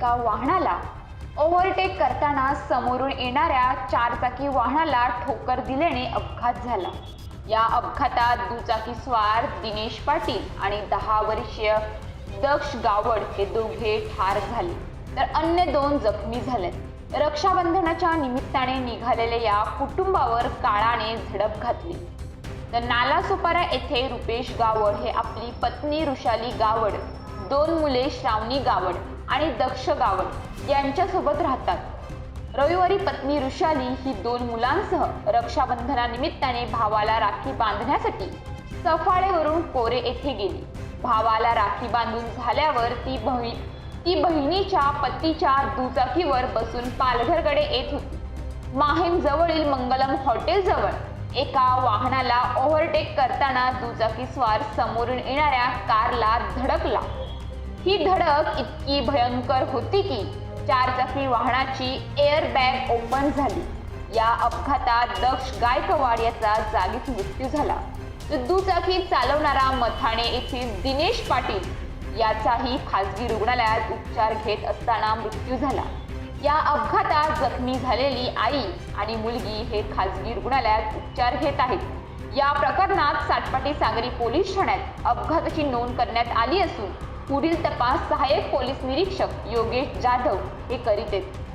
एका वाहनाला ओव्हरटेक करताना समोरून येणाऱ्या चारचाकी वाहनाला ठोकर दिल्याने अपघात झाला। या अपघातात दुचाकीस्वार दिनेश पाटील आणि 10 वर्षीय दक्ष गावड हे दोघे ठार झाले, तर अन्य 2 जखमी झालेत। रक्षाबंधनाच्या निमित्ताने निघालेल्या या कुटुंबावर काळाने झडप घातली। तर नालासोपारा येथे रुपेश गावड हे आपली पत्नी ऋषाली गावड, 2 मुले श्रावणी गावड आणि दक्ष गावड यांच्यासोबत राहतात। रविवारी पत्नी ऋषाली ही 2 मुलांसह रक्षाबंधनानिमित्ताने भावाला राखी बांधण्यासाठी सफाळेवरून कोरे येथे गेली। भावाला राखी बांधून झाल्यावर ती बहिणीच्या पतीच्या दुचाकीवर बसून पालघरकडे येत होती। माहीम जवळील मंगलम हॉटेल जवळ एका वाहनाला ओव्हरटेक करताना दुचाकीस्वार समोरून येणाऱ्या कारला धडकला। ही धडक इतकी भयंकर होती की चारचाकी वाहनाची एअरबॅग ओपन झाली। या अपघातात दक्ष गायकवाड याचा जागीच मृत्यू झाला। दुचाकी चालवणारा मथाणे येथील दिनेश पाटील याचाही खासगी रुग्णालयात उपचार घेत असताना मृत्यू झाला। या अपघातात जखमी झालेली आई आणि मुलगी हे खासगी रुग्णालयात उपचार घेत आहेत। या प्रकरणात साटपाटी सागरी पोलीस ठाण्यात अपघाताची नोंद करण्यात आली असून पुढील तपास सहाय्यक पोलीस निरीक्षक योगेश जाधव हे करीत आहेत।